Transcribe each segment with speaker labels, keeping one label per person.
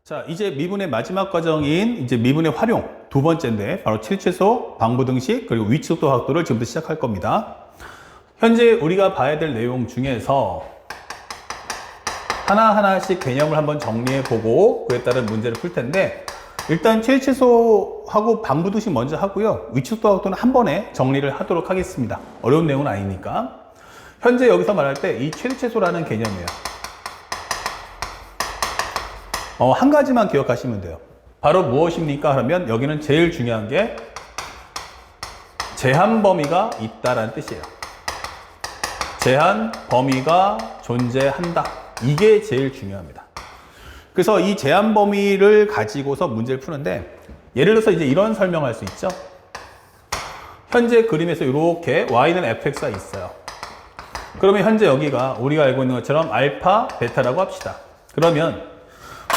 Speaker 1: 자, 이제 미분의 마지막 과정인 이제 미분의 활용 두 번째인데 바로 칠취소, 방부등식, 그리고 위치속도 각도를 지금부터 시작할 겁니다. 현재 우리가 봐야 될 내용 중에서 하나하나씩 개념을 한번 정리해 보고 그에 따른 문제를 풀 텐데, 일단 칠취소하고 방부등식 먼저 하고요. 위치속도 각도는 한 번에 정리를 하도록 하겠습니다. 어려운 내용은 아니니까. 현재 여기서 말할 때 이 칠취소라는 개념이에요. 한 가지만 기억하시면 돼요. 바로 무엇입니까? 하면 여기는 제일 중요한 게 제한 범위가 있다라는 뜻이에요. 제한 범위가 존재한다. 이게 제일 중요합니다. 그래서 이 제한 범위를 가지고서 문제를 푸는데, 예를 들어서 이제 이런 설명할 수 있죠. 현재 그림에서 이렇게 y는 fx가 있어요. 그러면 현재 여기가 우리가 알고 있는 것처럼 알파, 베타라고 합시다. 그러면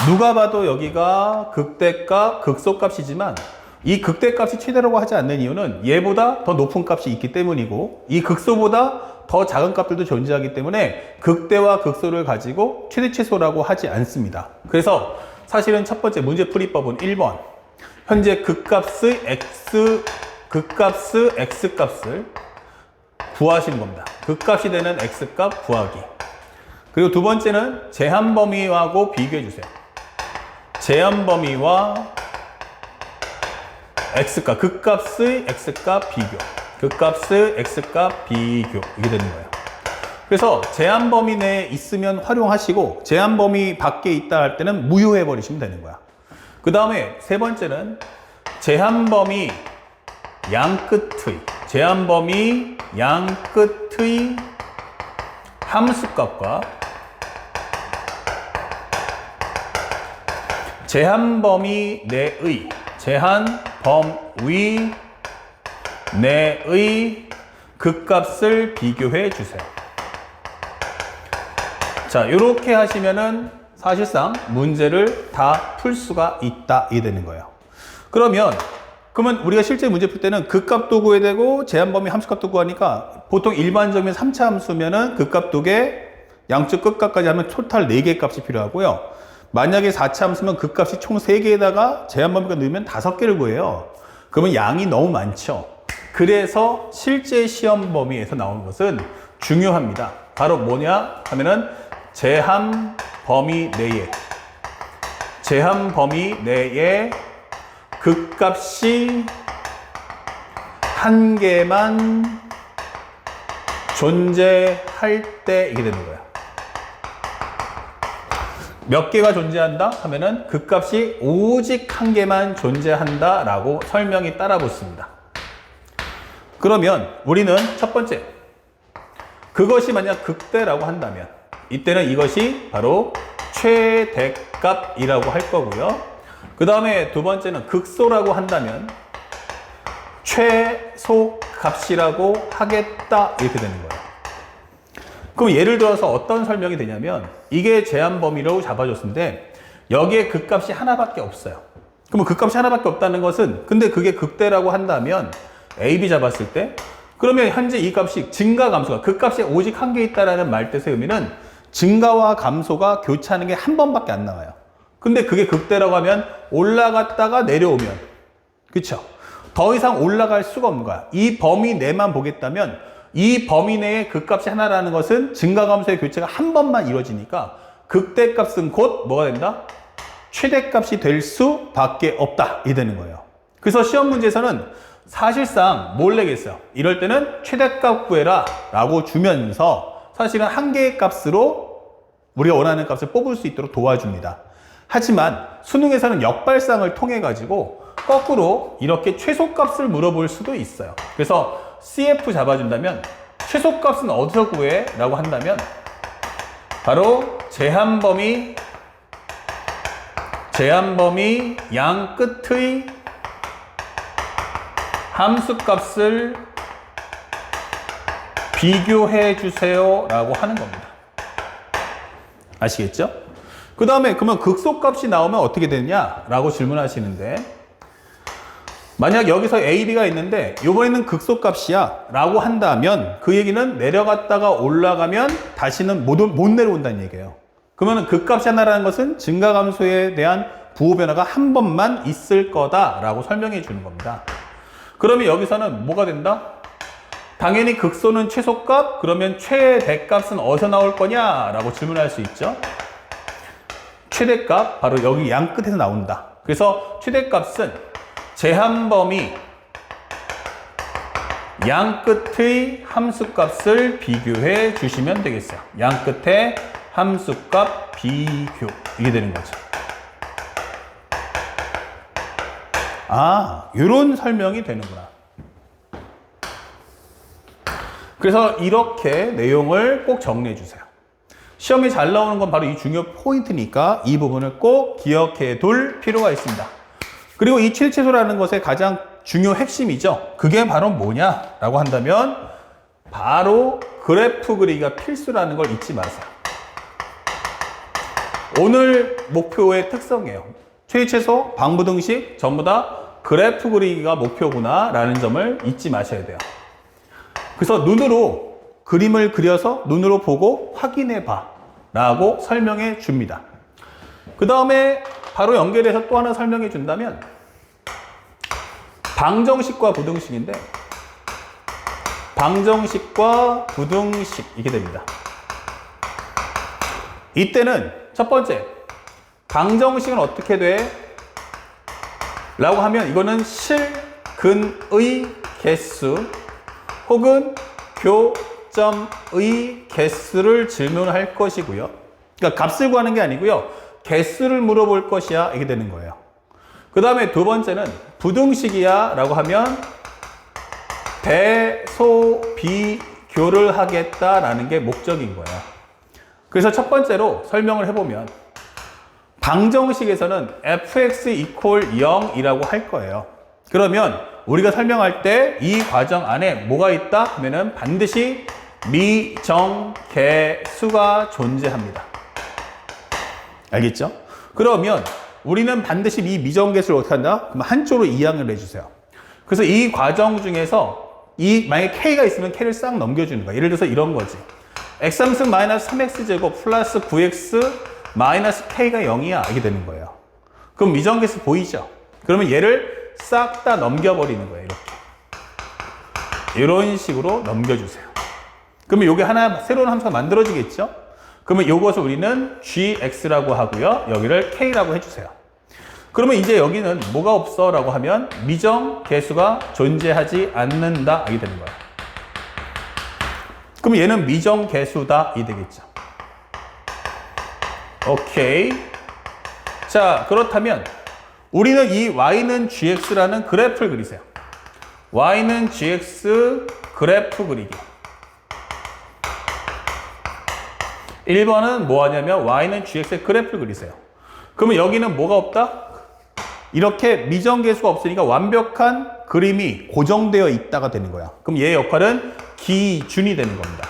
Speaker 1: 누가 봐도 여기가 극대값, 극소값이지만 이 극대값이 최대라고 하지 않는 이유는 얘보다 더 높은 값이 있기 때문이고, 이 극소보다 더 작은 값들도 존재하기 때문에 극대와 극소를 가지고 최대 최소라고 하지 않습니다. 그래서 사실은 첫 번째 문제풀이법은 1번 현재 극값의 x값을 구하시는 겁니다. 극값이 되는 x값 구하기. 그리고 두 번째는 제한 범위하고 비교해 주세요. 제한 범위와 x값, 극값의 x값 비교, 극값의 x값 비교, 이게 되는 거예요. 그래서 제한 범위 내에 있으면 활용하시고 제한 범위 밖에 있다 할 때는 무효해 버리시면 되는 거야. 그 다음에 세 번째는 제한 범위 양끝의 함수값과 제한 범위 내의 극값을 비교해 주세요. 자, 이렇게 하시면은 사실상 문제를 다 풀 수가 있다, 이 되는 거예요. 그러면 우리가 실제 문제 풀 때는 극값도 구해야 되고 제한 범위 함수값도 구하니까 보통 일반적인 3차 함수면은 극값 2개, 양쪽 끝값까지 하면 토탈 4개의 값이 필요하고요. 만약에 4차 함수면 극값이 총 3개에다가 제한 범위가 넣으면 5개를 구해요. 그러면 양이 너무 많죠. 그래서 실제 시험 범위에서 나오는 것은 중요합니다. 바로 뭐냐 하면은 제한 범위 내에 극값이 한 개만 존재할 때 이게 되는 거야. 몇 개가 존재한다 하면은 극값이 오직 한 개만 존재한다 라고 설명이 따라 붙습니다. 그러면 우리는 첫 번째, 그것이 만약 극대라고 한다면 이때는 이것이 바로 최대값이라고 할 거고요. 그 다음에 두 번째는 극소라고 한다면 최소값이라고 하겠다, 이렇게 되는 거예요. 그럼 예를 들어서 어떤 설명이 되냐면, 이게 제한 범위로 잡아줬는데 여기에 극값이 하나밖에 없어요. 그러면 극값이 하나밖에 없다는 것은, 근데 그게 극대라고 한다면 A, B 잡았을 때, 그러면 현재 이 값이 증가 감소가 극값이 오직 한 개 있다라는 말뜻의 의미는 증가와 감소가 교차하는 게 한 번밖에 안 나와요. 근데 그게 극대라고 하면 올라갔다가 내려오면, 그쵸? 더 이상 올라갈 수가 없는 거야. 이 범위 내만 보겠다면 이 범위 내에 극값이 하나라는 것은 증가 감소의 교체가 한 번만 이루어지니까 극대값은 곧 뭐가 된다? 최대값이 될 수밖에 없다, 이 되는 거예요. 그래서 시험 문제에서는 사실상 뭘 내겠어요? 이럴 때는 최대값 구해라 라고 주면서 사실은 한 개의 값으로 우리가 원하는 값을 뽑을 수 있도록 도와줍니다. 하지만 수능에서는 역발상을 통해 가지고 거꾸로 이렇게 최소값을 물어볼 수도 있어요. 그래서 CF 잡아준다면 최소값은 어디서 구해? 라고 한다면 바로 제한 범위 양 끝의 함수값을 비교해 주세요 라고 하는 겁니다. 아시겠죠? 그 다음에 그러면 극소값이 나오면 어떻게 되냐 라고 질문하시는데, 만약 여기서 A, B가 있는데 이번에는 극소값이야 라고 한다면 그 얘기는 내려갔다가 올라가면 다시는 못 내려온다는 얘기예요. 그러면 극값이 하나라는 것은 증가감소에 대한 부호 변화가 한 번만 있을 거다라고 설명해 주는 겁니다. 그러면 여기서는 뭐가 된다? 당연히 극소는 최소값, 그러면 최대값은 어디서 나올 거냐라고 질문할 수 있죠. 최대값 바로 여기 양 끝에서 나온다. 그래서 최대값은 제한범위 양 끝의 함수값을 비교해 주시면 되겠어요. 양 끝에 함수값 비교, 이게 되는 거죠. 아, 이런 설명이 되는구나. 그래서 이렇게 내용을 꼭 정리해 주세요. 시험에 잘 나오는 건 바로 이 중요 포인트니까 이 부분을 꼭 기억해 둘 필요가 있습니다. 그리고 이 최대최소라는 것의 가장 중요 핵심이죠. 그게 바로 뭐냐라고 한다면 바로 그래프 그리기가 필수라는 걸 잊지 마세요. 오늘 목표의 특성이에요. 최대최소, 방부등식 전부 다 그래프 그리기가 목표구나 라는 점을 잊지 마셔야 돼요. 그래서 눈으로 그림을 그려서 눈으로 보고 확인해 봐 라고 설명해 줍니다. 그 다음에 바로 연결해서 또 하나 설명해 준다면 방정식과 부등식인데 방정식과 부등식 이게 됩니다. 이때는 첫 번째 방정식은 어떻게 돼? 라고 하면 이거는 실근의 개수 혹은 교점의 개수를 질문할 것이고요. 그러니까 값을 구하는 게 아니고요. 개수를 물어볼 것이야 이게 되는 거예요. 그 다음에 두 번째는 부등식이야 라고 하면 대소 비교를 하겠다라는 게 목적인 거예요. 그래서 첫 번째로 설명을 해보면 방정식에서는 fx equal 0이라고 할 거예요. 그러면 우리가 설명할 때 이 과정 안에 뭐가 있다 하면은 반드시 미정계수가 존재합니다. 알겠죠? 그러면 우리는 반드시 이 미정계수를 어떻게 한다? 그럼 한쪽으로 이항을 해주세요. 그래서 이 과정 중에서 만약에 k가 있으면 k를 싹 넘겨주는 거야. 예를 들어서 이런 거지. x3승 마이너스 3x제곱 플러스 9x 마이너스 k가 0이야. 이게 되는 거예요. 그럼 미정계수 보이죠? 그러면 얘를 싹 다 넘겨버리는 거예요. 이렇게. 이런 식으로 넘겨주세요. 그러면 요게 하나 새로운 함수가 만들어지겠죠? 그러면 요것을 우리는 gx라고 하고요. 여기를 k라고 해주세요. 그러면 이제 여기는 뭐가 없어? 라고 하면 미정계수가 존재하지 않는다. 이게 되는 거예요. 그럼 얘는 미정계수다. 이 되겠죠. 오케이. 자, 그렇다면 우리는 이 y는 gx라는 그래프를 그리세요. y는 gx 그래프 그리기. 1번은 뭐 하냐면 y는 gx의 그래프를 그리세요. 그러면 여기는 뭐가 없다? 이렇게 미정계수가 없으니까 완벽한 그림이 고정되어 있다가 되는 거야. 그럼 얘의 역할은 기준이 되는 겁니다.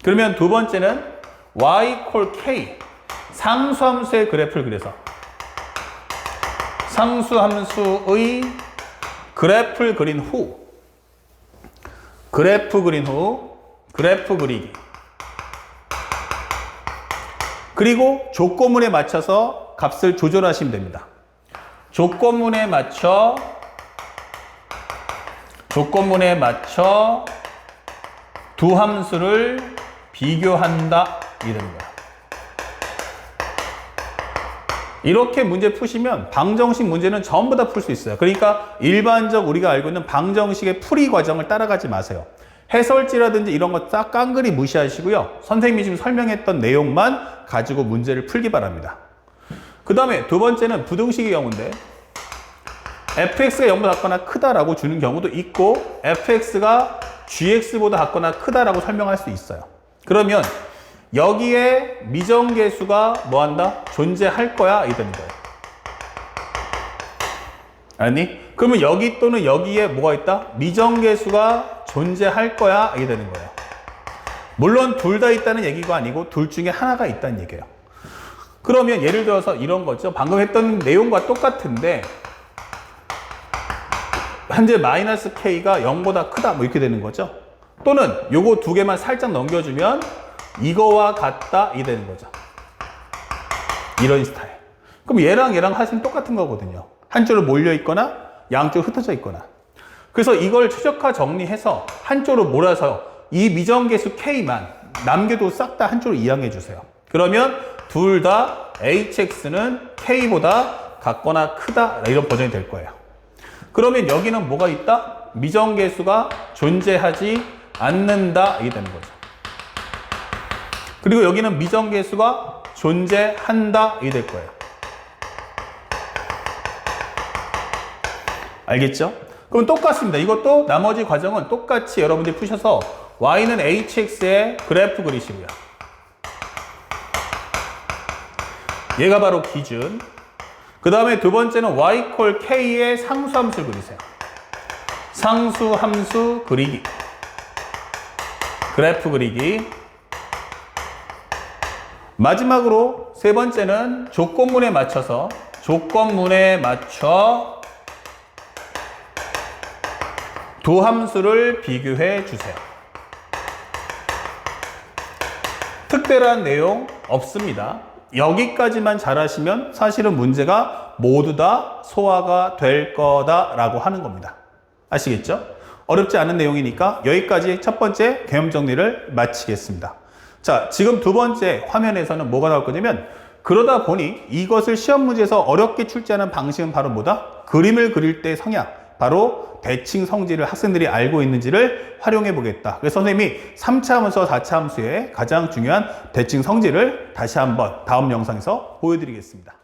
Speaker 1: 그러면 두 번째는 y equal k 상수함수의 그래프를 그려서 상수함수의 그래프를 그린 후 그래프 그리기 그리고 조건문에 맞춰서 값을 조절하시면 됩니다. 조건문에 맞춰 두 함수를 비교한다. 이게 되는 거야. 이렇게 문제 푸시면 방정식 문제는 전부 다 풀 수 있어요. 그러니까 일반적 우리가 알고 있는 방정식의 풀이 과정을 따라가지 마세요. 해설지라든지 이런 거 싹 깡그리 무시하시고요. 선생님이 지금 설명했던 내용만 가지고 문제를 풀기 바랍니다. 그 다음에 두 번째는 부등식의 경우인데 fx가 0보다 작거나 크다라고 주는 경우도 있고 fx가 gx보다 작거나 크다라고 설명할 수 있어요. 그러면 여기에 미정계수가 뭐한다? 존재할 거야? 이 되는 거예요. 아니? 그러면 여기 또는 여기에 뭐가 있다? 미정계수가 존재할 거야? 이게 되는 거예요. 물론 둘 다 있다는 얘기가 아니고 둘 중에 하나가 있다는 얘기예요. 그러면 예를 들어서 이런 거죠. 방금 했던 내용과 똑같은데 현재 마이너스 k가 0보다 크다 뭐 이렇게 되는 거죠. 또는 요거 두 개만 살짝 넘겨주면 이거와 같다 이 되는 거죠. 이런 스타일. 그럼 얘랑 하시면 똑같은 거거든요. 한쪽으로 몰려 있거나 양쪽으로 흩어져 있거나. 그래서 이걸 최적화 정리해서 한쪽으로 몰아서 이 미정계수 K만 남겨도 싹 다 한쪽으로 이항해 주세요. 그러면 둘 다 HX는 K보다 같거나 크다 이런 버전이 될 거예요. 그러면 여기는 뭐가 있다? 미정계수가 존재하지 않는다 이게 되는 거죠. 그리고 여기는 미정계수가 존재한다 이게 될 거예요. 알겠죠? 그럼 똑같습니다. 이것도 나머지 과정은 똑같이 여러분들이 푸셔서 y는 hx의 그래프 그리시고요. 얘가 바로 기준. 그 다음에 두 번째는 y 콜 k의 상수함수를 그리세요. 상수함수 그리기. 그래프 그리기. 마지막으로 세 번째는 조건문에 맞춰 두 함수를 비교해 주세요. 특별한 내용 없습니다. 여기까지만 잘하시면 사실은 문제가 모두 다 소화가 될 거다라고 하는 겁니다. 아시겠죠? 어렵지 않은 내용이니까 여기까지 첫 번째 개념 정리를 마치겠습니다. 자, 지금 두 번째 화면에서는 뭐가 나올 거냐면 그러다 보니 이것을 시험 문제에서 어렵게 출제하는 방식은 바로 뭐다? 그림을 그릴 때 성향, 바로 대칭 성질을 학생들이 알고 있는지를 활용해 보겠다. 그래서 선생님이 3차 함수와 4차 함수의 가장 중요한 대칭 성질을 다시 한번 다음 영상에서 보여드리겠습니다.